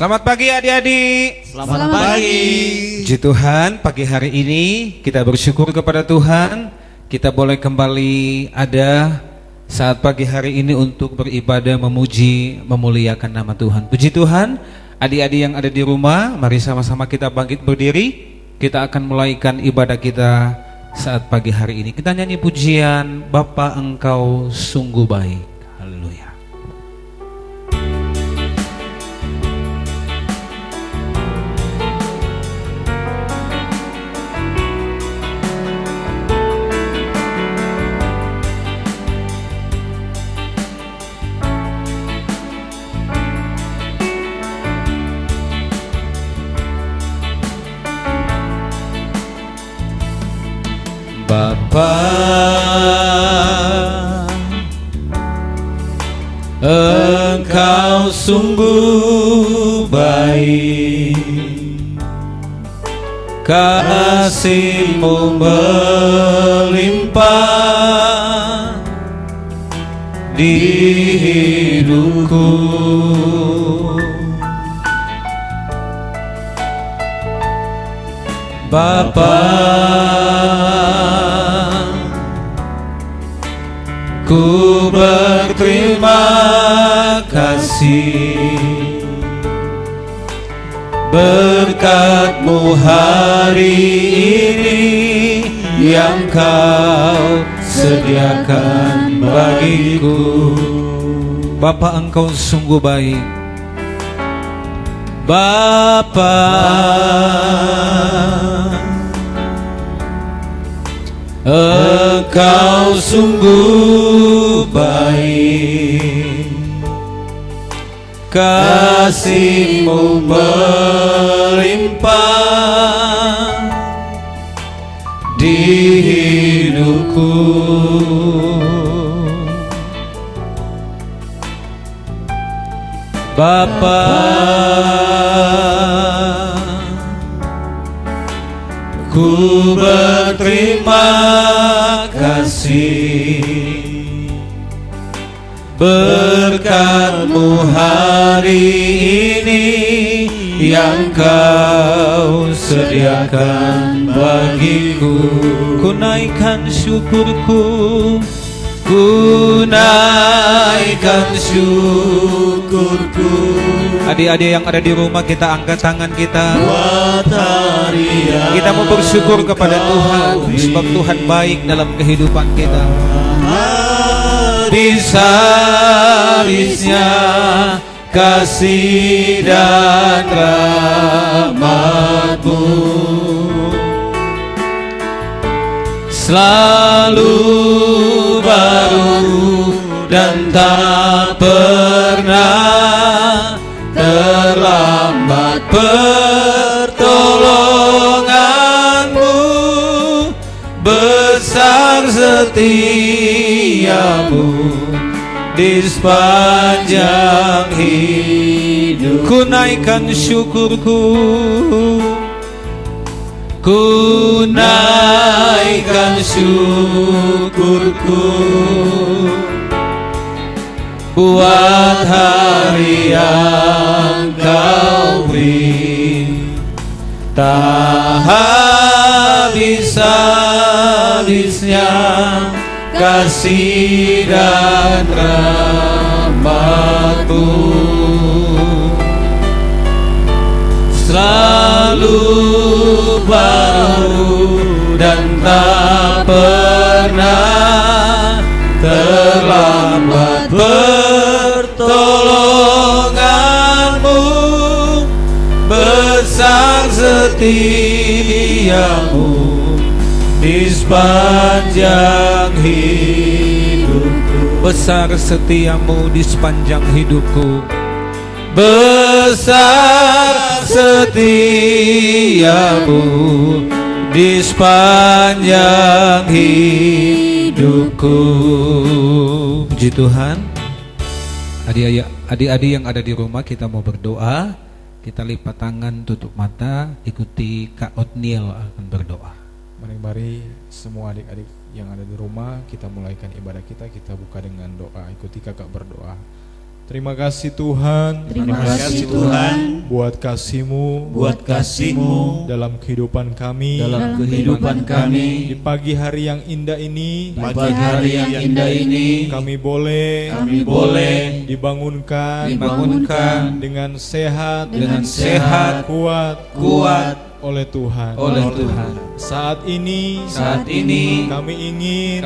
Selamat pagi adik-adik. Selamat pagi. Puji Tuhan, pagi hari ini kita bersyukur kepada Tuhan. Kita boleh kembali ada saat pagi hari ini untuk beribadah, memuji, memuliakan nama Tuhan. Puji Tuhan, adik-adik yang ada di rumah, mari sama-sama kita bangkit berdiri. Kita akan mulaikan ibadah kita saat pagi hari ini. Kita nyanyi pujian Bapa Engkau sungguh baik. Haleluya. Bapa, Engkau sungguh baik, kasih-Mu melimpah di hidupku. Bapa, ku berterima kasih berkat-Mu hari ini yang Kau sediakan bagiku. Bapa, Engkau sungguh baik. Bapa, Engkau sungguh baik, kasih-Mu melimpah di hidupku. Bapa, ku berterima kasih berkat-Mu hari ini yang Kau sediakan bagiku. Ku naikkan syukurku, ku naikkan syukurku. Adik-adik yang ada di rumah, kita angkat tangan kita. Kita mau bersyukur kepada Tuhan, sebab Tuhan baik dalam kehidupan kita. Habis-habisnya kasih dan rahmat-Mu selalu baru dan tak pernah terlambat. Pertolongan-Mu besar, setia-Mu di sepanjang hidup. Ku naikkan syukurku, ku naikkan syukurku buat hari yang Kau beri. Tak habis-habisnya kasih dan rahmat-Mu selalu baru dan tak pernah terlambat. Pertolongan-Mu besar, setia-Mu di sepanjang hidupku. Besar setia-Mu di sepanjang hidupku. Besar setia-Mu di sepanjang hidupku. Puji Tuhan. Adik-adik yang ada di rumah, kita mau berdoa. Kita lipat tangan, tutup mata, ikuti Kak Otniel akan berdoa. Mari semua adik-adik yang ada di rumah, kita mulaikan ibadah kita. Kita buka dengan doa, ikuti kakak berdoa. Terima kasih Tuhan. Terima kasih Tuhan buat kasih-Mu, dalam kehidupan kami, di pagi hari yang indah ini, kami boleh dibangunkan dengan sehat, kuat oleh Tuhan. Saat ini kami ingin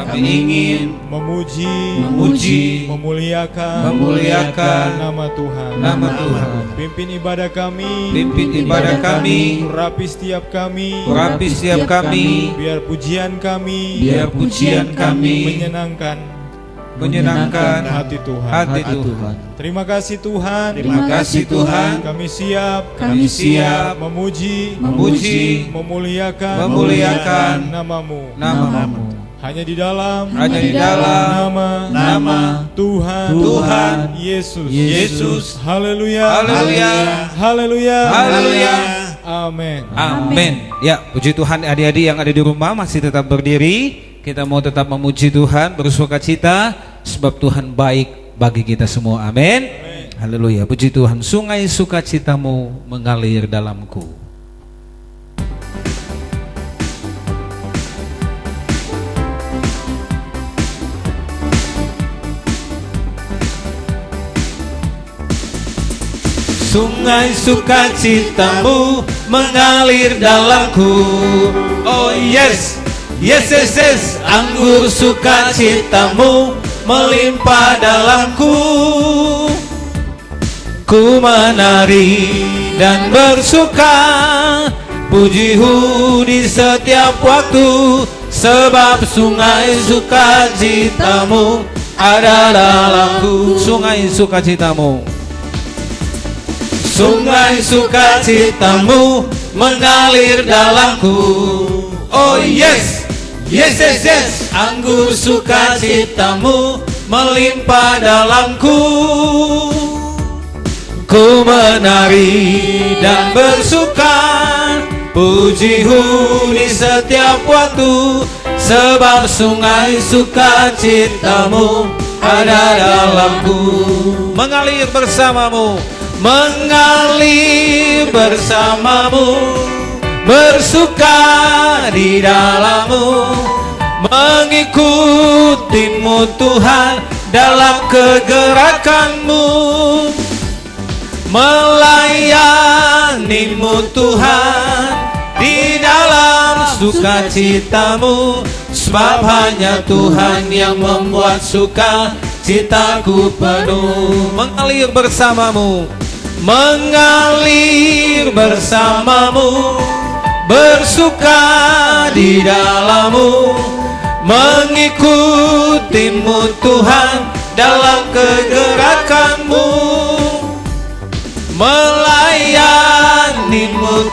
memuji, memuliakan nama Tuhan. Pimpin ibadah kami, urapi setiap kami, biar pujian kami menyenangkan hati Tuhan. Terima kasih Tuhan. Kami siap memuji, memuliakan namamu. Hanya di dalam nama Tuhan Yesus. Haleluya. Amin. Ya, puji Tuhan. Adik-adik yang ada di rumah masih tetap berdiri. Kita mau tetap memuji Tuhan, bersukacita sebab Tuhan baik bagi kita semua. Amin. Haleluya. Puji Tuhan. Sungai sukacitamu mengalir dalamku. Sungai sukacitamu mengalir dalamku. Oh yes. Yes, anggur sukacitamu melimpah dalamku. Ku menari dan bersuka, pujimu di setiap waktu, sebab sungai sukacitamu ada dalamku. Sungai sukacitamu mengalir dalamku. Oh yes, anggur sukacitamu melimpah dalamku. Ku menari dan bersuka, pujimu di setiap waktu, sebab sungai sukacitamu ada dalamku. Mengalir bersamamu, bersuka di dalammu, mengikutimu Tuhan dalam kegerakanmu, melayanimu Tuhan di dalam sukacitamu, sebab hanya Tuhan yang membuat sukacitaku penuh. Mengalir bersamamu, bersuka di dalammu, mengikutimu Tuhan dalam kegerakanmu, melayanimu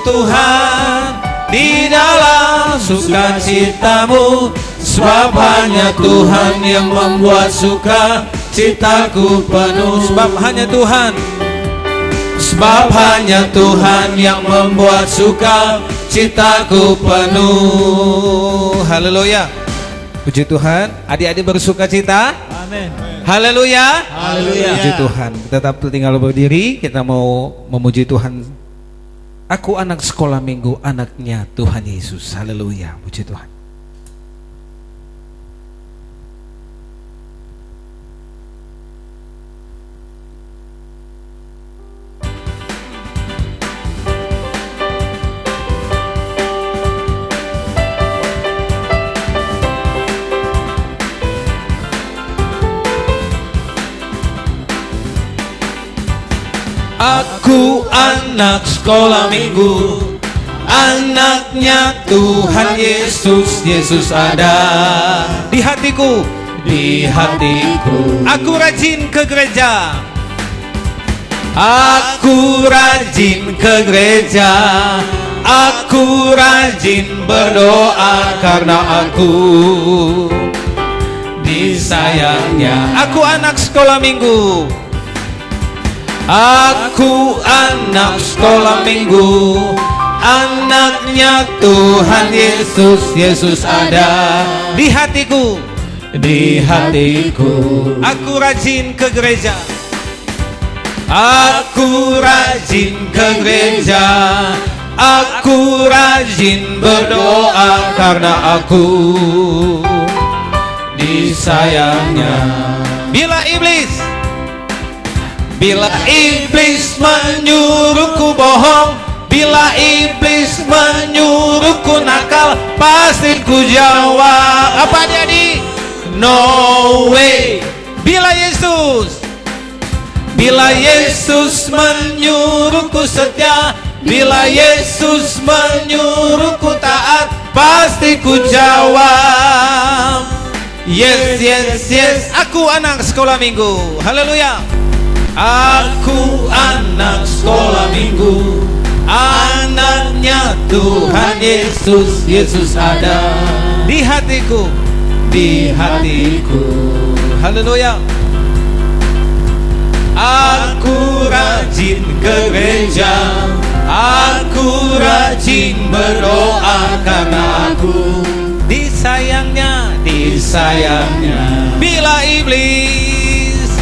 Tuhan di dalam sukacitamu, sebab hanya Tuhan yang membuat sukacitaku penuh. Sebab hanya Tuhan yang membuat sukacitaku penuh. Haleluya. Puji Tuhan. Adik-adik bersukacita. Amin. Haleluya. Puji Tuhan. Tetap tinggal berdiri. Kita mau memuji Tuhan. Aku anak sekolah minggu, anaknya Tuhan Yesus. Haleluya. Puji Tuhan. Aku anak sekolah minggu, anaknya Tuhan Yesus. Yesus ada di hatiku. Aku rajin ke gereja. Aku rajin berdoa karena aku disayangnya. Aku anak sekolah minggu. Aku anak sekolah minggu, anaknya Tuhan Yesus. Yesus ada di hatiku. Aku rajin ke gereja. Aku rajin ke gereja, aku rajin berdoa karena aku disayangnya. Bila iblis menyuruhku bohong, bila iblis menyuruhku nakal, pasti ku jawab apa jadi? No way. Bila Yesus menyuruhku setia, bila Yesus menyuruhku taat, pasti ku jawab yes, yes, yes. Aku anak sekolah minggu. Haleluya. Aku anak sekolah minggu, anaknya Tuhan Yesus. Yesus ada di hatiku, di hatiku. Haleluya. Aku rajin ke gereja, aku rajin berdoa karena aku disayangnya. Bila iblis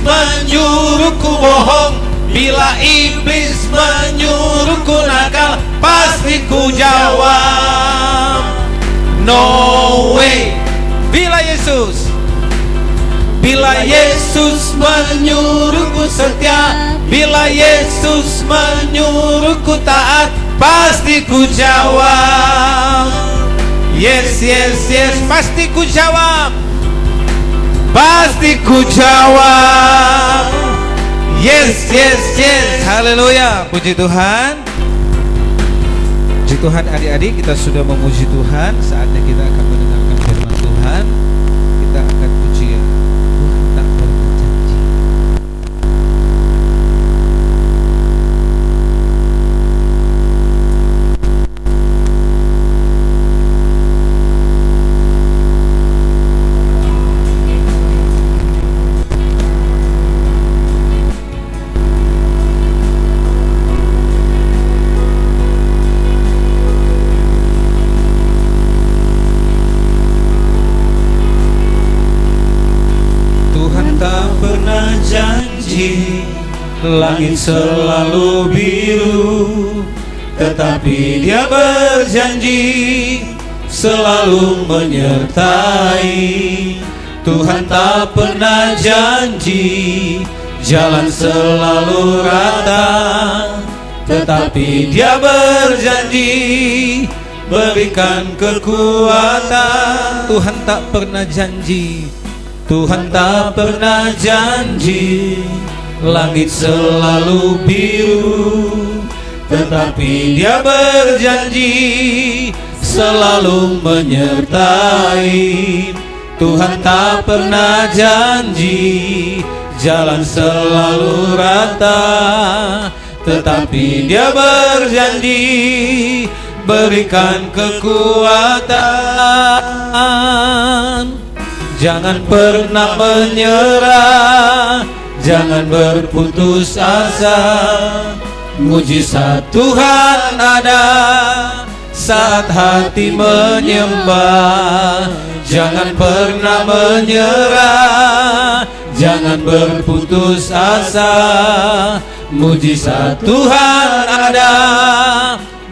menyuruhku bohong, bila iblis menyuruhku nakal, pasti ku jawab no way. Bila Yesus menyuruhku setia, bila Yesus menyuruhku taat, pasti ku jawab yes, yes, yes. Pasti ku jawab yes, yes, yes. Haleluya. Puji Tuhan. Puji Tuhan adik-adik, kita sudah memuji Tuhan. Saatnya kita akan mendengarkan firman Tuhan. Kita akan puji Tuhan tak pernah janji. Langit selalu biru, tetapi Dia berjanji selalu menyertai. Tuhan tak pernah janji jalan selalu rata, tetapi Dia berjanji berikan kekuatan. Tuhan tak pernah janji, Tuhan tak pernah janji. Langit selalu biru, tetapi Dia berjanji selalu menyertai. Tuhan tak pernah janji jalan selalu rata, tetapi Dia berjanji berikan kekuatan. Jangan pernah menyerah, jangan berputus asa. Mujizat Tuhan ada saat hati menyembah. Jangan pernah menyerah, jangan berputus asa. Mujizat Tuhan ada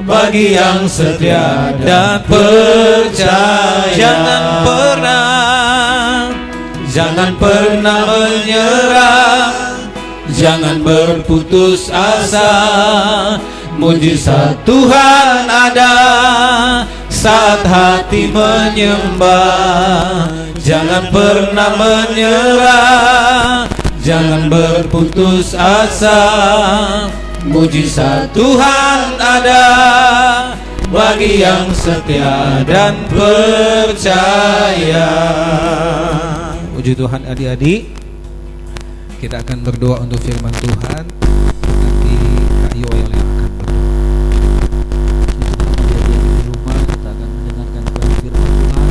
bagi yang setia dan percaya. Jangan pernah menyerah, jangan berputus asa. Mujizat Tuhan ada saat hati menyembah. Jangan pernah menyerah, jangan berputus asa. Mujizat Tuhan ada bagi yang setia dan percaya. Puji Tuhan adik-adik, kita akan berdoa untuk firman Tuhan. Nanti Kak Yoel yang akan berdoa. Di rumah kita akan mendengarkan firman Tuhan.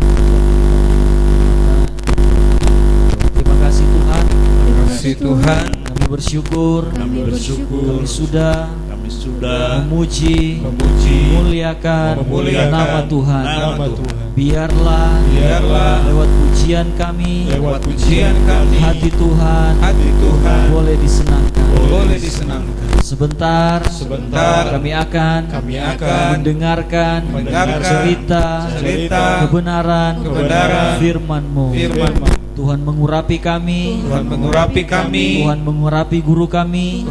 Terima kasih Tuhan. Terima kasih Tuhan. Kami bersyukur. Kami sudah memuji, memuliakan nama Tuhan. Biarlah lewat pujian kami, hati Tuhan boleh disenangkan. Sebentar kami akan mendengarkan cerita kebenaran firman-Mu. Tuhan mengurapi kami, Tuhan mengurapi guru kami,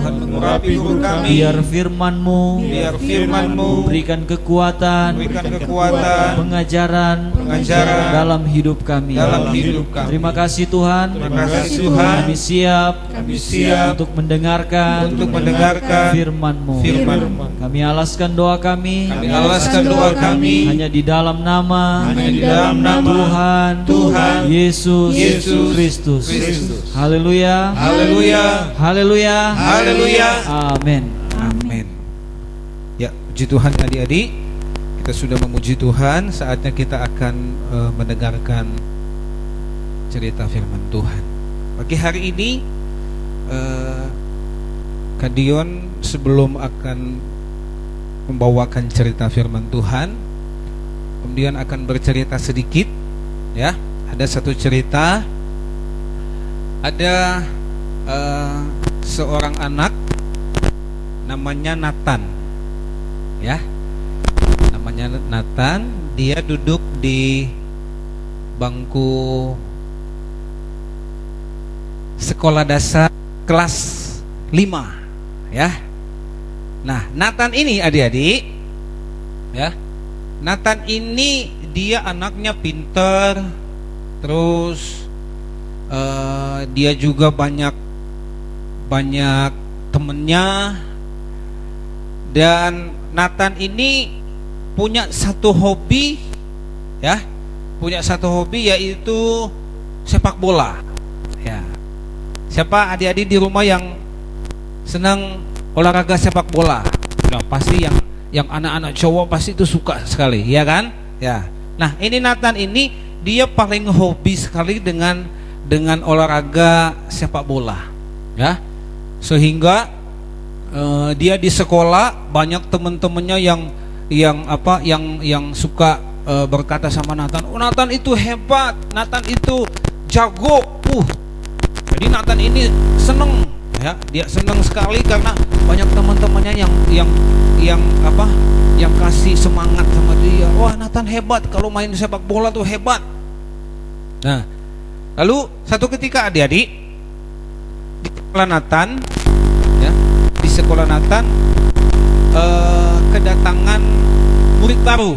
biar firman-Mu berikan kekuatan, pengajaran dalam hidup kami. Terima kasih Tuhan. Kami siap untuk mendengarkan firman-Mu. Kami alaskan doa kami hanya di dalam nama Tuhan Yesus Kristus. Haleluya. Amin. Ya, puji Tuhan adik-adik. Kita sudah memuji Tuhan, saatnya kita akan mendengarkan cerita firman Tuhan. Pagi hari ini Kadion sebelum akan membawakan cerita firman Tuhan, kemudian akan bercerita sedikit, ya. Ada satu cerita, ada seorang anak namanya Nathan, ya. Namanya Nathan, dia duduk di bangku sekolah dasar kelas 5, ya. Nah, Nathan ini adik-adik, ya. Nathan ini dia anaknya pinter, terus dia juga banyak temennya, dan Nathan ini punya satu hobi, ya, yaitu sepak bola, ya. Siapa adik-adik di rumah yang senang olahraga sepak bola? Nah, pasti yang anak-anak cowok pasti itu suka sekali, ya kan? Ya. Nah, ini Nathan ini dia paling hobi sekali dengan olahraga sepak bola, ya. Sehingga dia di sekolah banyak teman-temannya yang suka berkata sama Nathan, "Oh, Nathan itu hebat, Nathan itu jago." Jadi Nathan ini seneng, ya. Dia seneng sekali karena banyak teman-temannya yang kasih semangat sama dia. Wah, Nathan hebat, kalau main sepak bola tuh hebat. Nah, lalu satu ketika adik-adik di sekolah Nathan, ya, kedatangan murid baru.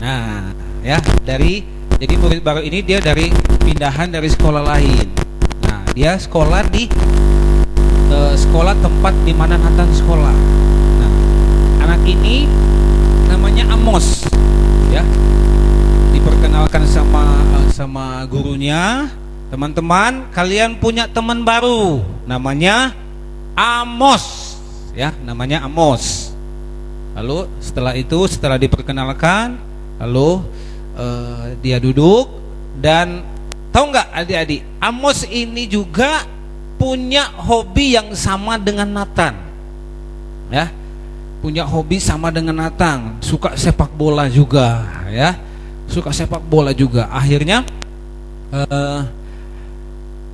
Nah, ya, jadi murid baru ini dia dari pindahan dari sekolah lain. Nah, dia sekolah di sekolah tempat di mana Nathan sekolah. Nah, anak ini namanya Amos, ya. Diperkenalkan sama gurunya. Teman-teman, kalian punya teman baru, namanya Amos, ya, namanya Amos. Lalu setelah diperkenalkan, lalu dia duduk, dan tahu nggak adik-adik, Amos ini juga punya hobi yang sama dengan Nathan, ya. Punya hobi sama dengan Nathan, suka sepak bola juga, ya. Akhirnya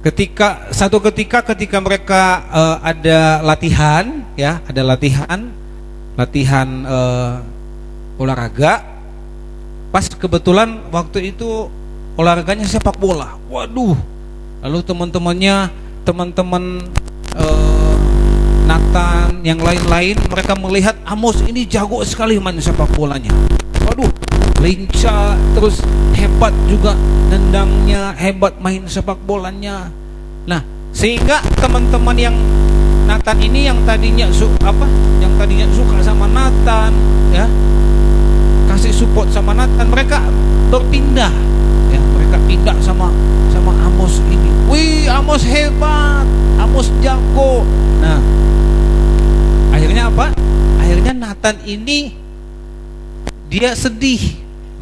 ketika mereka ada latihan, ya, latihan olahraga, pas kebetulan waktu itu olahraganya sepak bola. Waduh, lalu teman-teman Nathan yang lain-lain, mereka melihat Amos ini jago sekali main sepak bolanya. Waduh, lincah, terus hebat juga nendangnya, hebat main sepak bolanya. Nah, sehingga teman-teman yang Nathan ini yang tadinya suka sama Nathan, ya, kasih support sama Nathan, mereka berpindah, ya, mereka pindah sama Amos ini. Wih, Amos hebat, Amos jago. Nah, akhirnya apa? Akhirnya Nathan ini dia sedih,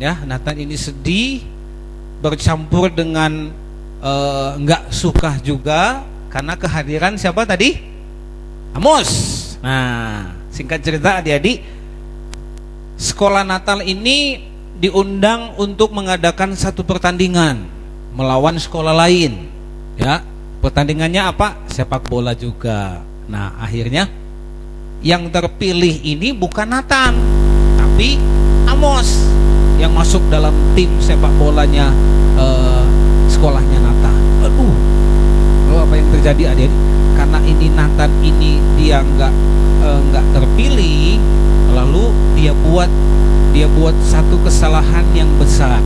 ya. Nathan ini sedih, bercampur dengan nggak suka juga karena kehadiran siapa tadi? Amos. Nah, Singkat cerita adik-adik, sekolah Natal ini diundang untuk mengadakan satu pertandingan melawan sekolah lain. Ya, pertandingannya apa? Sepak bola juga. Nah, akhirnya yang terpilih ini bukan Nathan, tapi Amos yang masuk dalam tim sepak bolanya sekolahnya Nathan. Aduh, apa yang terjadi adik-adik? Karena ini Nathan ini dia nggak terpilih, lalu dia buat satu kesalahan yang besar.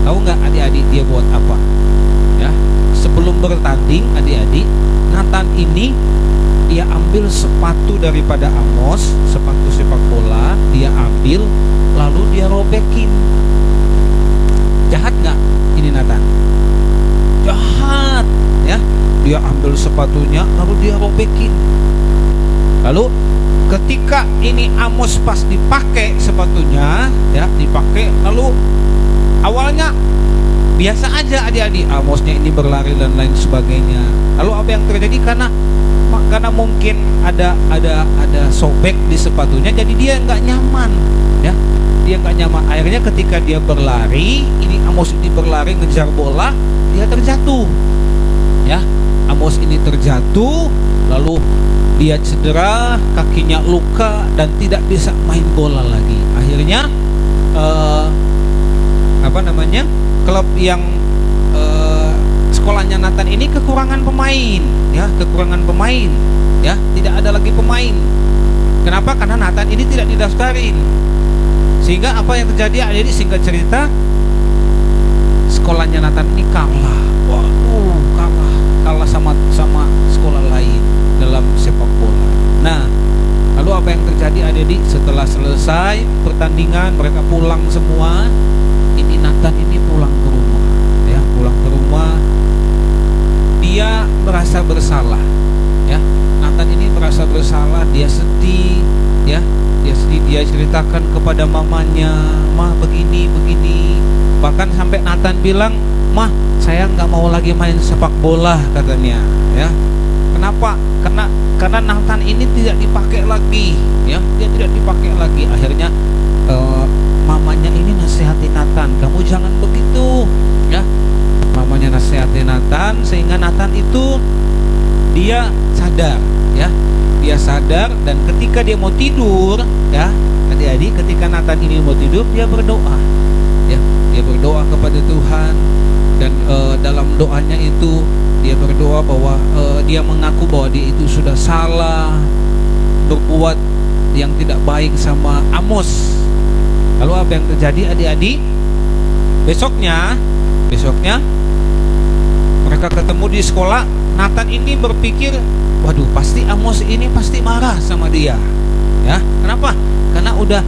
Tahu nggak adik-adik dia buat apa? Ya, sebelum bertanding adik-adik, Nathan ini dia ambil sepatu daripada Amos, sepatu sepak bola, dia ambil lalu dia robekin. Jahat nggak ini Nathan? Jahat, ya. Dia ambil sepatunya lalu dia robekin. Lalu ketika ini Amos pas dipakai sepatunya, ya, dipakai, lalu awalnya biasa aja adik-adik, Amosnya ini berlari dan lain sebagainya. Lalu apa yang terjadi? Karena mungkin ada sobek di sepatunya, jadi dia nggak nyaman, ya, dia nggak nyaman. Akhirnya ketika dia berlari, ini Amos ini berlari ngejar bola, dia terjatuh, ya. Amos ini terjatuh, lalu dia cedera, kakinya luka dan tidak bisa main bola lagi. Akhirnya klub yang sekolahnya Nathan ini kekurangan pemain, ya, tidak ada lagi pemain. Kenapa? Karena Nathan ini tidak didaftarin. Sehingga apa yang terjadi? Jadi singkat cerita, sekolahnya Nathan ini kalah. Waduh, kalah sama sekolah lain dalam sepak bola. Nah, lalu apa yang terjadi adik-adik? Setelah selesai pertandingan, mereka pulang semua. Ini Nathan ini pulang ke rumah, ya, pulang ke rumah. Dia merasa bersalah, ya. Nathan ini merasa bersalah, dia sedih, ya. Dia ceritakan kepada mamanya, "Mah, begini." Bahkan sampai Nathan bilang, "Mah, saya nggak mau lagi main sepak bola," katanya, ya. Kenapa? Karena Nathan ini tidak dipakai lagi, ya. Dia tidak dipakai lagi. Akhirnya mamanya ini nasihati Nathan, "Kamu jangan begitu," ya. Mamanya nasihati Nathan sehingga Nathan itu dia sadar, ya. Dia sadar, dan ketika dia mau tidur, ya, adik-adik, ketika Nathan ini mau tidur, dia berdoa, ya. Dia berdoa kepada Tuhan, dan dalam doanya itu dia berdoa bahwa dia mengaku bahwa dia itu sudah salah, berbuat yang tidak baik sama Amos. Lalu apa yang terjadi adik-adik? Besoknya mereka ketemu di sekolah. Nathan ini berpikir, waduh, pasti Amos ini pasti marah sama dia, ya. Kenapa? Karena udah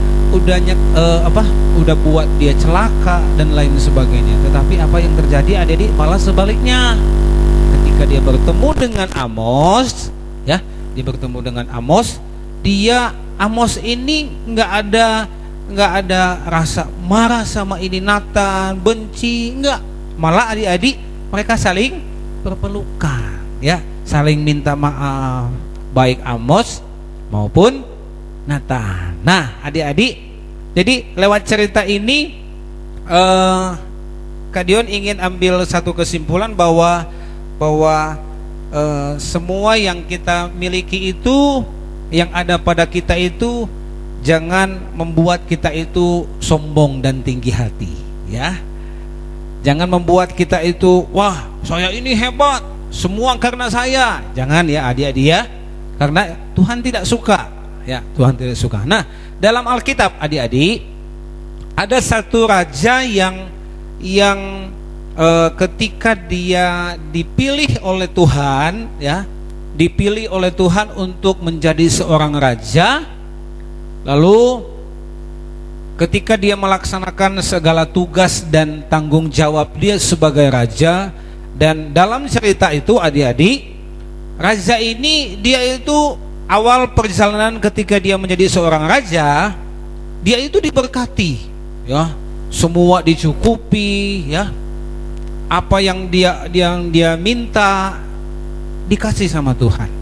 buat dia celaka dan lain sebagainya. Tetapi apa yang terjadi adik-adik? Malah sebaliknya. Ketika dia bertemu dengan Amos, ya, Amos ini nggak ada rasa marah sama ini Nathan, benci, enggak. Malah adik-adik mereka saling berpelukan, ya, saling minta maaf, baik Amos maupun Nathan. Nah, adik-adik, jadi lewat cerita ini Kak Dion ingin ambil satu kesimpulan bahwa semua yang kita miliki itu, yang ada pada kita itu, jangan membuat kita itu sombong dan tinggi hati, ya. Jangan membuat kita itu, wah, saya ini hebat, semua karena saya. Jangan, ya adik-adik, ya. Karena Tuhan tidak suka, ya. Tuhan tidak suka. Nah, dalam Alkitab adik-adik, ada satu raja yang ketika dia dipilih oleh Tuhan, ya, dipilih oleh Tuhan untuk menjadi seorang raja. Lalu ketika dia melaksanakan segala tugas dan tanggung jawab dia sebagai raja, dan dalam cerita itu adik-adik, raja ini dia itu awal perjalanan ketika dia menjadi seorang raja, dia itu diberkati, ya, semua dicukupi, ya, apa yang dia minta dikasih sama Tuhan,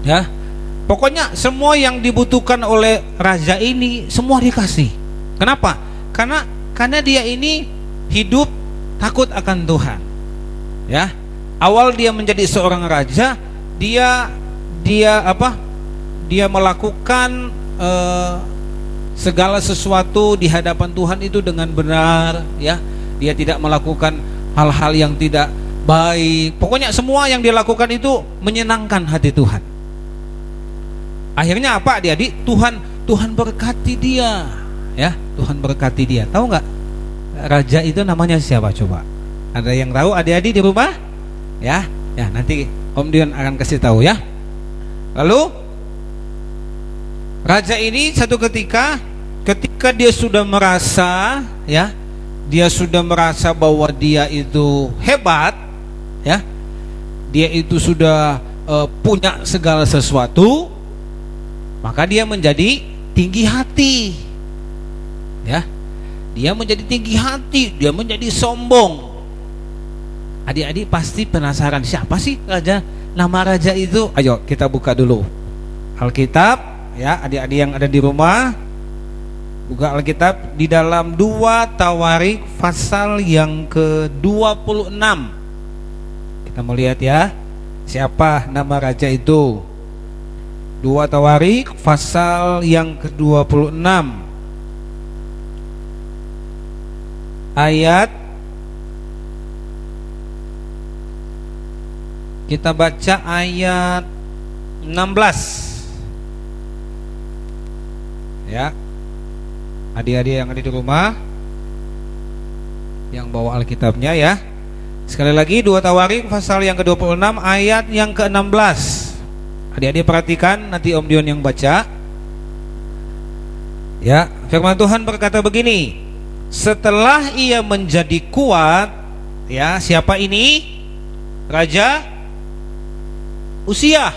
ya. Pokoknya semua yang dibutuhkan oleh raja ini semua dikasih. Kenapa? Karena dia ini hidup takut akan Tuhan. Ya. Awal dia menjadi seorang raja, dia melakukan segala sesuatu di hadapan Tuhan itu dengan benar, ya. Dia tidak melakukan hal-hal yang tidak baik. Pokoknya semua yang dia lakukan itu menyenangkan hati Tuhan. Akhirnya apa, adik-adik? Tuhan berkati dia, ya. Tuhan berkati dia. Tahu nggak raja itu namanya siapa coba? Ada yang tahu adik-adik di rumah? Ya, nanti Om Dion akan kasih tahu ya. Lalu raja ini satu ketika dia sudah merasa, ya, dia sudah merasa bahwa dia itu hebat, ya, dia itu sudah punya segala sesuatu, maka dia menjadi tinggi hati, ya, dia menjadi tinggi hati, dia menjadi sombong. Adik-adik pasti penasaran siapa sih raja, nama raja itu? Ayo kita buka dulu Alkitab, ya, adik-adik yang ada di rumah. Buka Alkitab di dalam 2 Tawarik pasal yang ke-26. Kita mau lihat ya, siapa nama raja itu. 2 Tawarik pasal yang ke-26 ayat, kita baca ayat 16. Ya. Adik-adik yang ada di rumah yang bawa Alkitabnya, ya. Sekali lagi 2 Tawarik pasal yang ke-26 ayat yang ke-16. Adik-adik perhatikan, nanti Om Dion yang baca. Ya, firman Tuhan berkata begini. Setelah ia menjadi kuat, ya, siapa ini? Raja Uzia.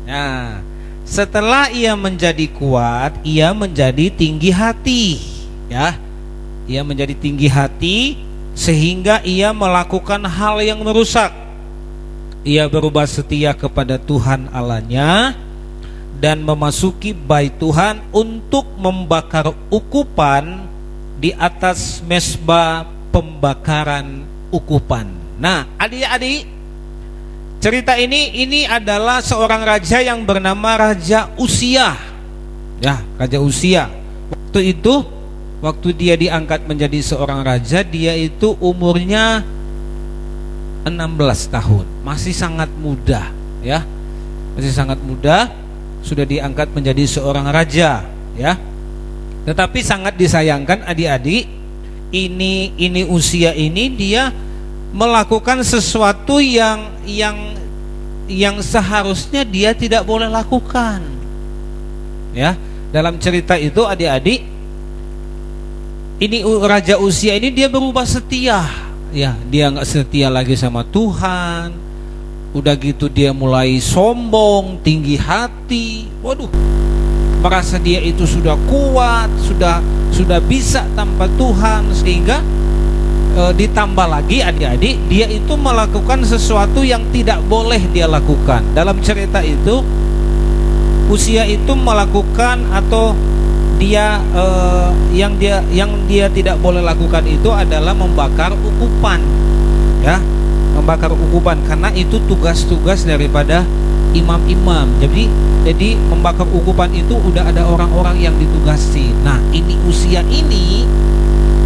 Nah, setelah ia menjadi kuat, ia menjadi tinggi hati, ya. Ia menjadi tinggi hati sehingga ia melakukan hal yang merusak. Ia berubah setia kepada Tuhan Allahnya dan memasuki bait Tuhan untuk membakar ukupan di atas mezbah pembakaran ukupan. Nah, adik-adik, cerita ini adalah seorang raja yang bernama Raja Uzia. Ya, Raja Uzia. Waktu dia diangkat menjadi seorang raja, dia itu umurnya 16 tahun. Masih sangat muda, ya. Masih sangat muda, sudah diangkat menjadi seorang raja, ya. Tetapi sangat disayangkan adik-adik, ini Uzia ini dia melakukan sesuatu yang seharusnya dia tidak boleh lakukan. Ya, dalam cerita itu adik-adik, ini Raja Uzia ini dia berubah setia. Ya, dia nggak setia lagi sama Tuhan. Udah gitu dia mulai sombong, tinggi hati. Waduh, merasa dia itu sudah kuat, sudah bisa tanpa Tuhan, sehingga ditambah lagi adik-adik, dia itu melakukan sesuatu yang tidak boleh dia lakukan. Dalam cerita itu, Uzia itu melakukan atau yang dia tidak boleh lakukan itu adalah membakar ukupan, ya, membakar ukupan, karena itu tugas-tugas daripada imam-imam. Jadi membakar ukupan itu udah ada orang-orang yang ditugasi. Nah, ini Uzia ini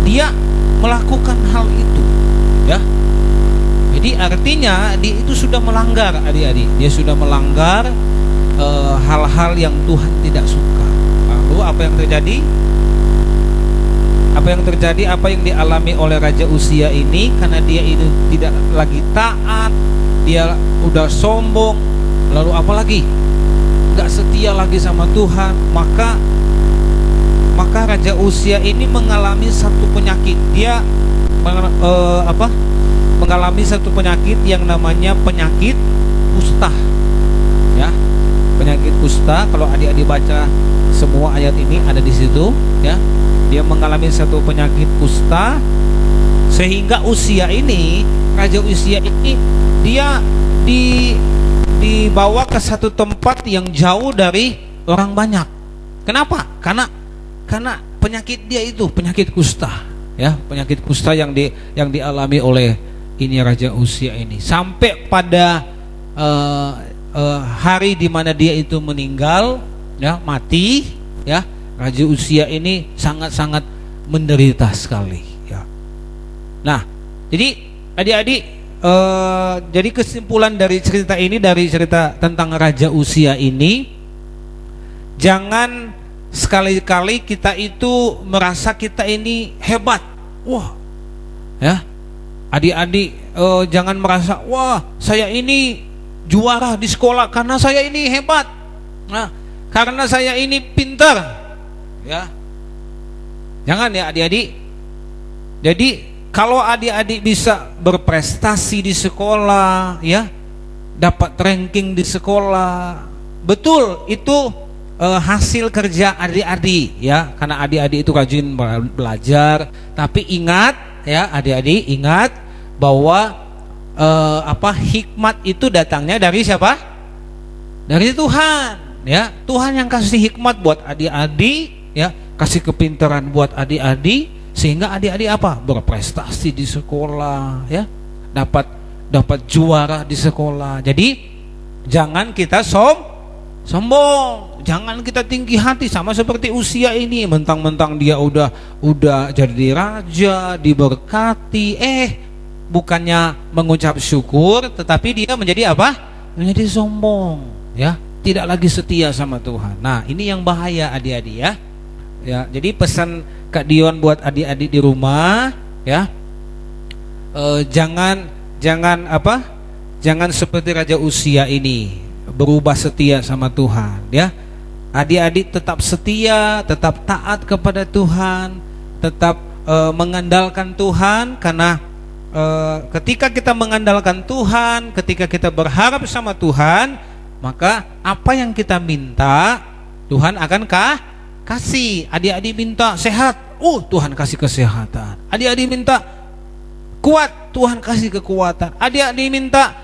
dia melakukan hal itu, ya. Jadi artinya dia itu sudah melanggar, adik-adik. Dia sudah melanggar hal-hal yang Tuhan tidak suka. Lalu apa yang terjadi? Apa yang dialami oleh Raja Uzia ini, karena dia itu tidak lagi taat, dia udah sombong, lalu apa lagi? Gak setia lagi sama Tuhan, maka Raja Uzia ini mengalami satu penyakit. Dia mengalami satu penyakit yang namanya penyakit kusta, ya. Penyakit kusta, kalau adik-adik baca semua ayat ini ada di situ, ya. Dia mengalami satu penyakit kusta, sehingga Raja Uzia ini dia dibawa ke satu tempat yang jauh dari orang banyak. Kenapa? Karena penyakit dia itu penyakit kusta, ya, penyakit kusta yang dialami oleh ini Raja Uzia ini. Sampai pada hari di mana dia itu meninggal, ya, mati, ya, Raja Uzia ini sangat-sangat menderita sekali, ya. Nah, jadi adik-adik, jadi kesimpulan dari cerita ini, dari cerita tentang Raja Uzia ini, jangan sekali-kali kita itu merasa kita ini hebat. Wah, ya, adik-adik, jangan merasa, wah, saya ini juara di sekolah karena saya ini hebat, nah, karena saya ini pintar, ya. Jangan, ya adik-adik. Jadi kalau adik-adik bisa berprestasi di sekolah, ya, dapat ranking di sekolah, betul itu hasil kerja adik-adik, ya, karena adik-adik itu rajin belajar. Tapi ingat, ya adik-adik, ingat bahwa hikmat itu datangnya dari siapa? Dari Tuhan, ya. Tuhan yang kasih hikmat buat adik-adik, ya, kasih kepintaran buat adik-adik, sehingga adik-adik berprestasi di sekolah, ya, dapat juara di sekolah. Jadi jangan kita sombong, jangan kita tinggi hati sama seperti Uzia ini, mentang-mentang dia udah jadi raja, diberkati, bukannya mengucap syukur, tetapi dia menjadi apa? Menjadi sombong, ya, tidak lagi setia sama Tuhan. Nah, ini yang bahaya adik-adik, ya. Ya, jadi pesan Kak Dion buat adik-adik di rumah, ya, jangan seperti Raja Uzia ini berubah setia sama Tuhan, ya. Adik-adik tetap setia, tetap taat kepada Tuhan, tetap mengandalkan Tuhan, karena ketika kita mengandalkan Tuhan, ketika kita berharap sama Tuhan, maka apa yang kita minta Tuhan akan kasih. Adik-adik minta sehat, Tuhan kasih kesehatan. Adik-adik minta kuat, Tuhan kasih kekuatan. Adik-adik minta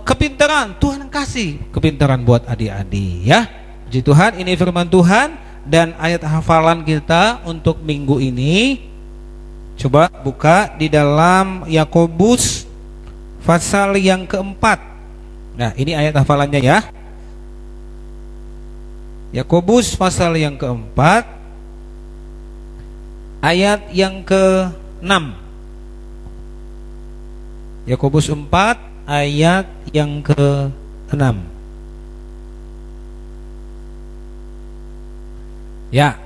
kepintaran, Tuhan kasih kepintaran buat adik-adik, ya. Puji Tuhan, ini firman Tuhan dan ayat hafalan kita untuk minggu ini. Coba buka di dalam Yakobus pasal yang keempat. Nah, ini ayat hafalannya, ya. Yakobus pasal yang keempat, ayat yang ke-6. Yakobus 4 ayat yang ke-6. Ya,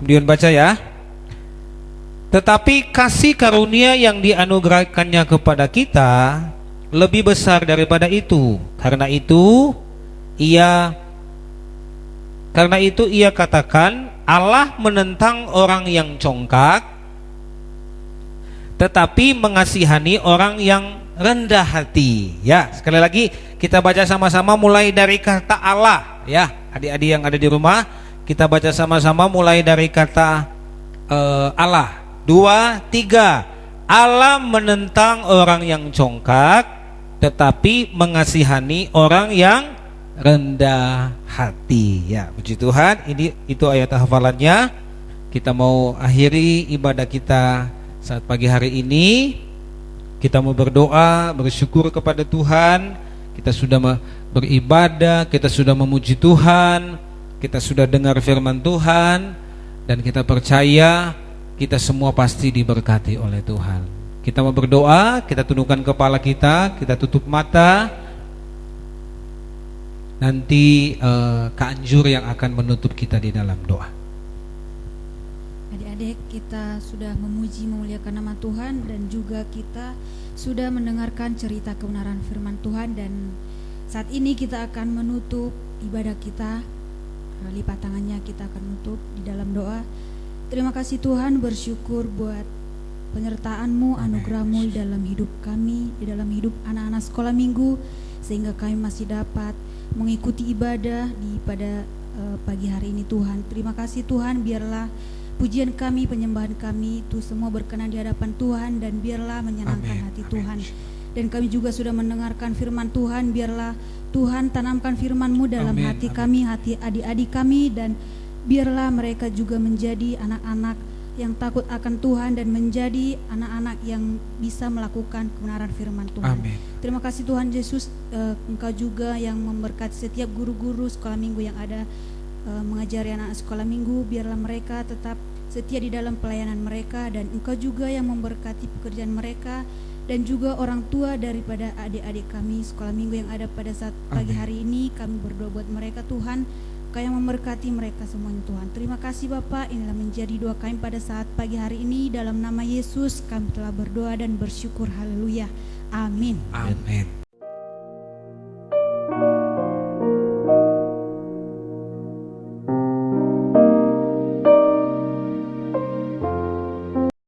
Dion baca, ya. Tetapi kasih karunia yang dianugerahkannya kepada kita lebih besar daripada itu. Karena itu ia katakan, Allah menentang orang yang congkak, tetapi mengasihani orang yang rendah hati. Ya, sekali lagi kita baca sama-sama mulai dari kata Allah, ya. Adik-adik yang ada di rumah, kita baca sama-sama mulai dari kata Allah. 2, 3. Allah menentang orang yang congkak, tetapi mengasihani orang yang rendah hati. Ya, puji Tuhan, itu ayat hafalannya. Kita mau akhiri ibadah kita saat pagi hari ini. Kita mau berdoa, bersyukur kepada Tuhan. Kita sudah beribadah, kita sudah memuji Tuhan, kita sudah dengar firman Tuhan, dan kita percaya kita semua pasti diberkati oleh Tuhan. Kita mau berdoa, kita tundukkan kepala kita tutup mata. Nanti Kak Anjur yang akan menutup kita di dalam doa. Adik-adik, kita sudah memuji memuliakan nama Tuhan, dan juga kita sudah mendengarkan cerita kebenaran firman Tuhan, dan saat ini kita akan menutup ibadah kita. Lipat tangannya, kita akan menutup di dalam doa. Terima kasih Tuhan, bersyukur buat penyertaan-Mu, anugerah-Mu di dalam hidup kami, di dalam hidup anak-anak sekolah minggu, sehingga kami masih dapat mengikuti ibadah pada pagi hari ini Tuhan. Terima kasih Tuhan, biarlah pujian kami, penyembahan kami itu semua berkenan di hadapan Tuhan, dan biarlah menyenangkan hati Tuhan. dan kami juga sudah mendengarkan firman Tuhan. Biarlah Tuhan tanamkan firman-Mu dalam Amin. hati kami, hati adik-adik kami, dan biarlah mereka juga menjadi anak-anak yang takut akan Tuhan dan menjadi anak-anak yang bisa melakukan kebenaran firman Tuhan. Amin. Terima kasih Tuhan Yesus, Engkau juga yang memberkati setiap guru-guru sekolah minggu yang ada mengajari anak sekolah minggu. Biarlah mereka tetap setia di dalam pelayanan mereka, dan Engkau juga yang memberkati pekerjaan mereka, dan juga orang tua daripada adik-adik kami sekolah minggu yang ada pada saat pagi hari ini. Kami berdoa buat mereka Tuhan, Kau yang memberkati mereka semuanya Tuhan. Terima kasih Bapa, inilah menjadi doa kami pada saat pagi hari ini. Dalam nama Yesus kami telah berdoa dan bersyukur. Haleluya. Amin. Amin.